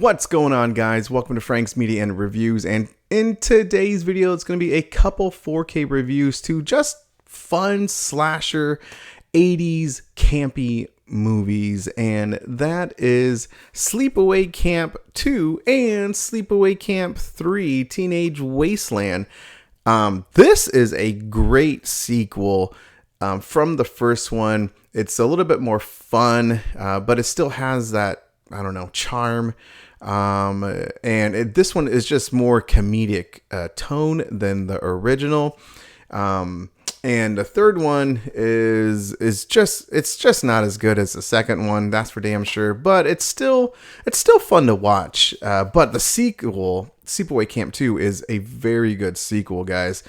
What's going on, guys? Welcome to Frank's Media and Reviews, and in today's video it's going to be a couple 4K reviews to just fun slasher 80s campy movies, and that is Sleepaway Camp 2 and Sleepaway Camp 3 Teenage Wasteland. This is a great sequel from the first one. It's a little bit more fun, but it still has that, I don't know, charm. This one is just more comedic tone than the original. And the third one is just not as good as the second one. That's for damn sure. But it's still fun to watch. But the sequel, Sleepaway Camp 2, is a very good sequel, guys.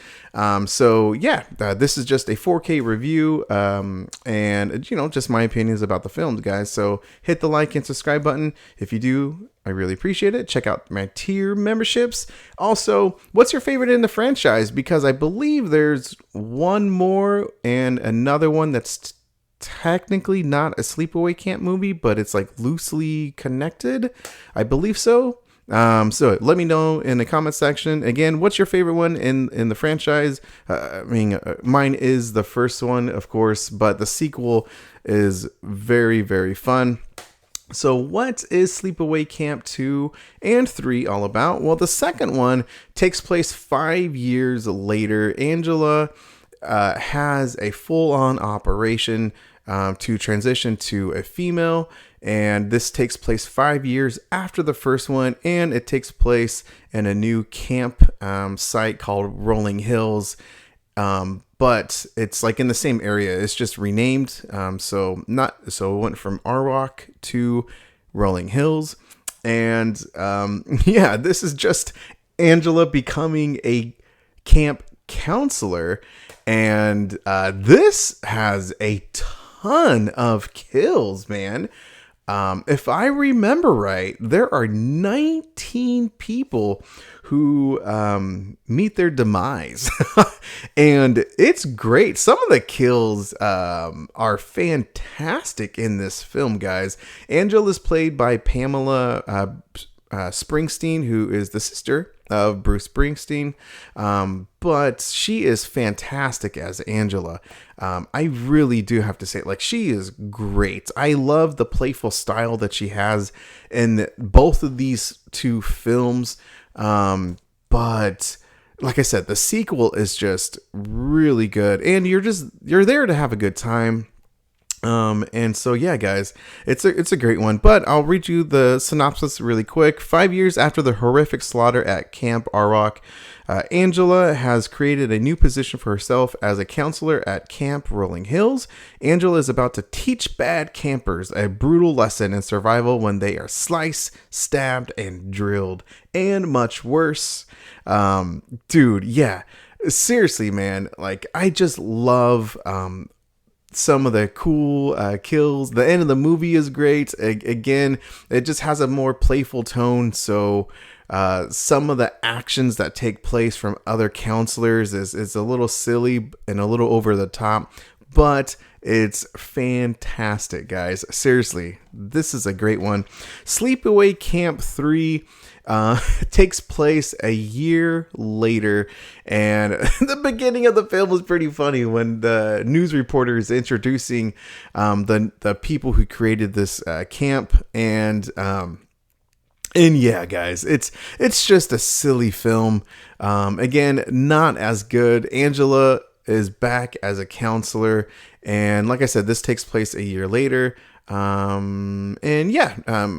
So yeah, this is just a 4K review, and just my opinions about the films, guys. So hit the like and subscribe button if you do. I really appreciate it. Check out my tier memberships. Also, what's your favorite in the franchise? Because I believe there's one more and another one that's technically not a Sleepaway Camp movie, but it's like loosely connected. I believe so. So let me know in the comment section. Again, what's your favorite one in the franchise? Mine is the first one, of course, but the sequel is very, very fun. So what is Sleepaway Camp 2 and 3 all about? Well, the second one takes place 5 years later. Angela has a full-on operation to transition to a female, and this takes place 5 years after the first one, and it takes place in a new camp site called Rolling Hills. But it's like in the same area. It's just renamed. So it went from Arwalk to Rolling Hills. And yeah, this is just Angela becoming a camp counselor. And this has a ton of kills, man. If I remember right, there are 19 people who meet their demise. And it's great. Some of the kills are fantastic in this film, guys. Angela is played by Pamela Springsteen, who is the sister of Bruce Springsteen, but she is fantastic as Angela. I really do have to say, like, she is great. I love the playful style that she has in both of these two films. But like I said, the sequel is just really good, and you're there to have a good time. And so, yeah, guys, it's a great one, but I'll read you the synopsis really quick. 5 years after the horrific slaughter at Camp Arwalk, Angela has created a new position for herself as a counselor at Camp Rolling Hills. Angela is about to teach bad campers a brutal lesson in survival when they are sliced, stabbed, and drilled, and much worse. Dude, yeah, seriously, man, like, I just love, some of the cool kills. The end of the movie is great. Again, it just has a more playful tone. So some of the actions that take place from other counselors is a little silly and a little over the top, but it's fantastic, guys. Seriously, this is a great one. Sleepaway Camp 3 takes place a year later, and the beginning of the film was pretty funny when the news reporter is introducing the people who created this camp, and yeah, guys, it's just a silly film. Again, not as good. Angela is back as a counselor, and like I said, this takes place a year later. And yeah,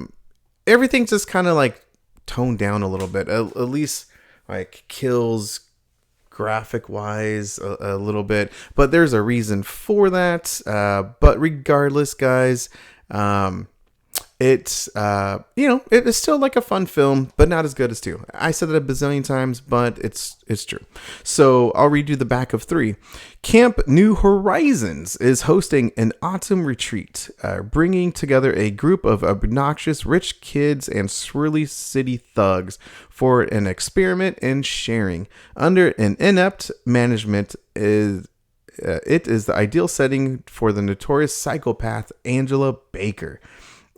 everything's just kind of like toned down a little bit, at least like kills graphic wise a little bit, but there's a reason for that. But regardless, guys, it's it is still like a fun film, but not as good as 2. I said it a bazillion times, but it's true. So I'll read you the back of 3. Camp New Horizons is hosting an autumn retreat, bringing together a group of obnoxious rich kids and swirly city thugs for an experiment in sharing. Under an inept management, it is the ideal setting for the notorious psychopath Angela Baker.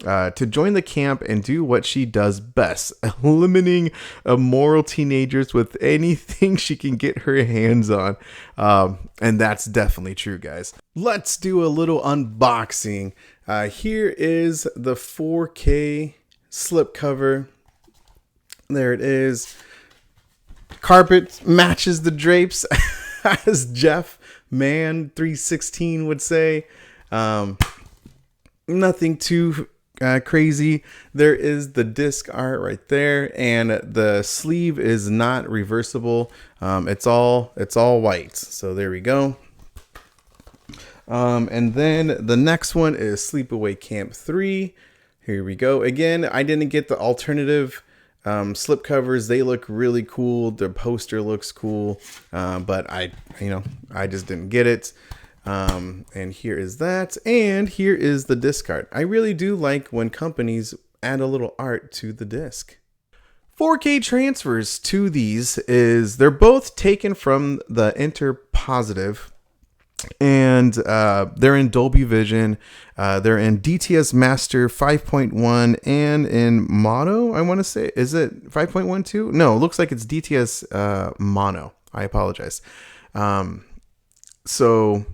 to join the camp and do what she does best, eliminating immoral teenagers with anything she can get her hands on. And that's definitely true, guys. Let's do a little unboxing. Here is the 4K slipcover. There it is. Carpet matches the drapes, as Jeff Man 316 would say. Nothing too crazy. There is the disc art right there, and the sleeve is not reversible. It's all white. So there we go. And then the next one is Sleepaway Camp 3. Here we go. Again, I didn't get the alternative slip covers. They look really cool. The poster looks cool, but I just didn't get it. And here is that, and here is the disc art. I really do like when companies add a little art to the disc. 4K transfers to these they're both taken from the Interpositive, and they're in Dolby Vision. They're in DTS Master 5.1 and in Mono. I want to say, is it 5.12? No, it looks like it's DTS Mono. I apologize. So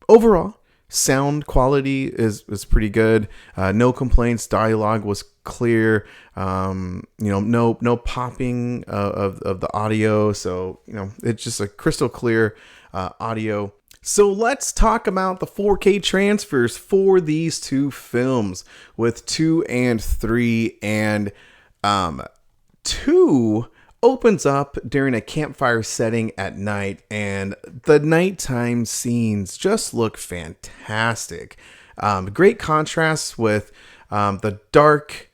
overall, sound quality is pretty good. No complaints. Dialogue was clear. No popping of the audio. So it's just a crystal clear audio. So let's talk about the 4K transfers for these two films with 2 and 3. And 2 opens up during a campfire setting at night, and the nighttime scenes just look fantastic. Great contrast with the dark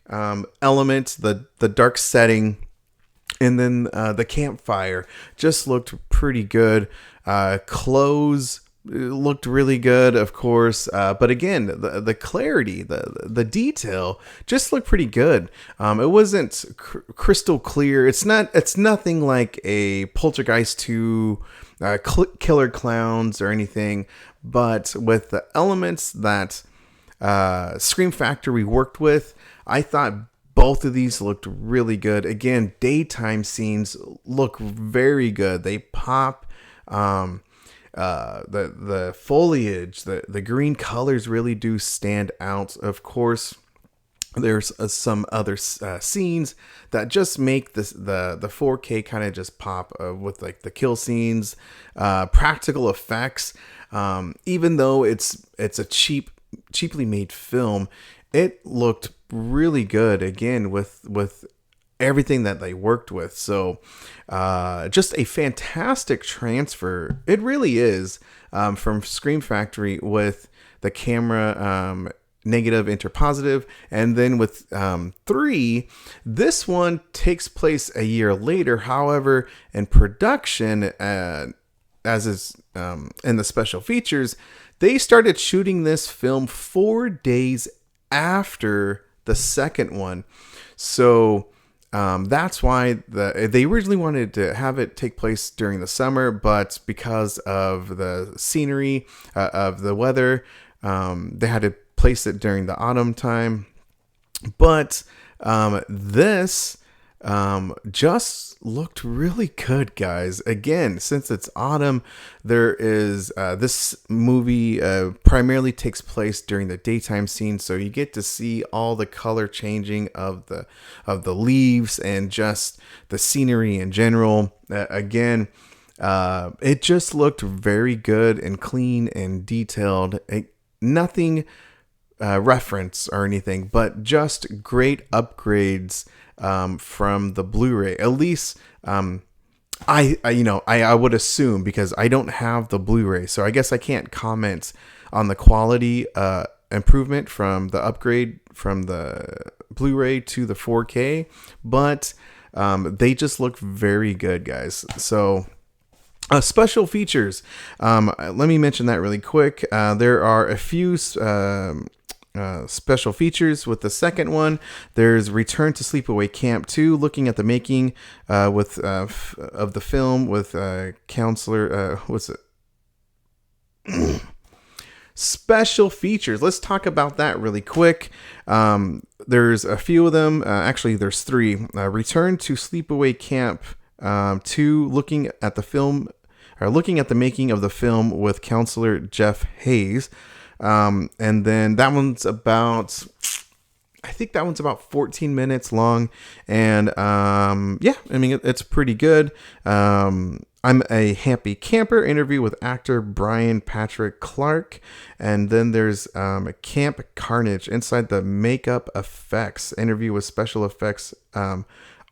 elements, the dark setting, and then the campfire just looked pretty good. Clothes looked really good, of course, but again, the clarity, the detail just looked pretty good. It wasn't crystal clear. It's nothing like a Poltergeist 2, Killer Clowns or anything, but with the elements that Scream Factory worked with, I thought both of these looked really good. Again, daytime scenes look very good. They pop. The foliage, the green colors really do stand out. Of course, there's some other scenes that just make the 4K kind of just pop with like the kill scenes, practical effects. Even though it's a cheaply made film, it looked really good. Again, with everything that they worked with. So just a fantastic transfer. It really is, from Scream Factory with the camera negative Interpositive, and then with 3, this one takes place a year later. However, in production, as is in the special features, they started shooting this film 4 days after the second one. So that's why they originally wanted to have it take place during the summer, but because of the scenery, of the weather, they had to place it during the autumn time. But this just looked really good, guys. Again, since it's autumn, there is this movie primarily takes place during the daytime scene, so you get to see all the color changing of the leaves and just the scenery in general. Again, it just looked very good and clean and detailed. Nothing reference or anything, but just great upgrades from the Blu-ray. At least I would assume, because I don't have the Blu-ray, so I guess I can't comment on the quality improvement from the upgrade from the Blu-ray to the 4K, but they just look very good, guys. So special features, let me mention that really quick. There are a few special features with the second one. There's Return to Sleepaway Camp 2, looking at the making of the film with counselor, what's it? special features. Let's talk about that really quick. There's a few of them. Actually, there's three. Return to Sleepaway Camp 2, looking at the making of the film with counselor Jeff Hayes. And then that one's about, I think that one's about 14 minutes long. And yeah, I mean, it's pretty good. I'm a Happy Camper interview with actor Brian Patrick Clark. And then there's a Camp Carnage Inside the Makeup Effects interview with special effects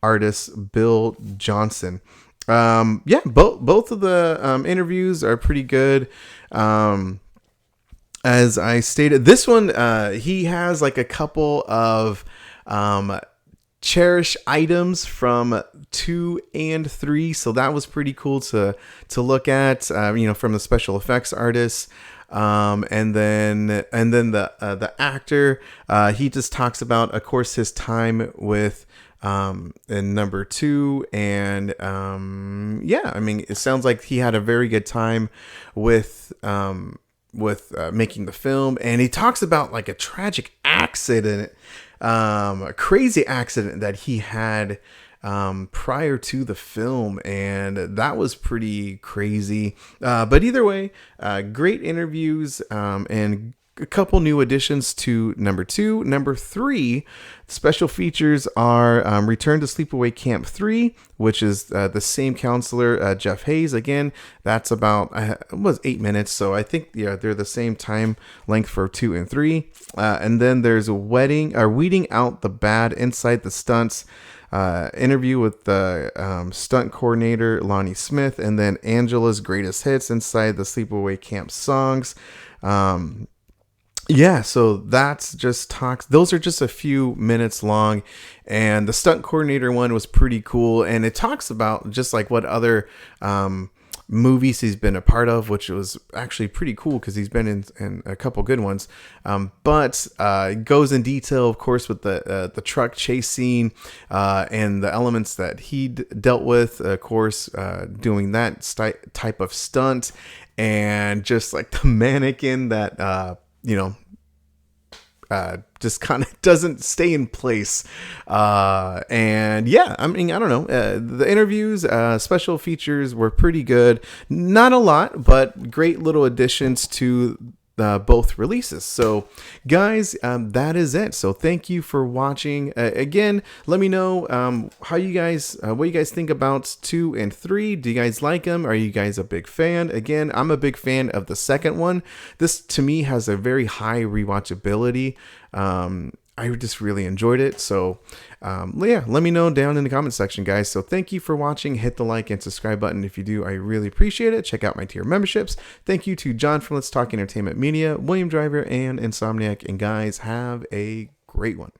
artist Bill Johnson. Yeah, both of the interviews are pretty good. As I stated, this one, he has like a couple of cherished items from 2 and 3, so that was pretty cool to look at, from the special effects artists. And then the actor, he just talks about, of course, his time with in number 2, and yeah, I mean, it sounds like he had a very good time with making the film. And he talks about like a tragic accident, a crazy accident that he had prior to the film, and that was pretty crazy. But either way, great interviews, and a couple new additions to number 2. Number 3, special features are Return to Sleepaway Camp 3, which is the same counselor, Jeff Hayes. Again, that's about it was 8 minutes, so I think they're the same time length for 2 and 3. And then there's Weeding Out the Bad Inside the Stunts. Interview with the stunt coordinator Lonnie Smith, and then Angela's Greatest Hits Inside the Sleepaway Camp Songs. Yeah, so that's just talks. Those are just a few minutes long, and the stunt coordinator one was pretty cool, and it talks about just like what other movies he's been a part of, which was actually pretty cool because he's been in a couple good ones. But it goes in detail, of course, with the truck chase scene and the elements that he dealt with, of course, doing that type of stunt, and just like the mannequin that just kind of doesn't stay in place. And yeah, I mean, I don't know. The interviews, special features were pretty good. Not a lot, but great little additions to both releases. So guys, that is it. So thank you for watching. Again, let me know how you guys what you guys think about 2 and 3. Do you guys like them? Are you guys a big fan? Again, I'm a big fan of the second one. This to me has a very high rewatchability. I just really enjoyed it. So yeah, let me know down in the comment section, guys. So thank you for watching. Hit the like and subscribe button if you do. I really appreciate it. Check out my tier memberships. Thank you to John from Let's Talk Entertainment Media, William Driver, and Insomniac. And guys, have a great one.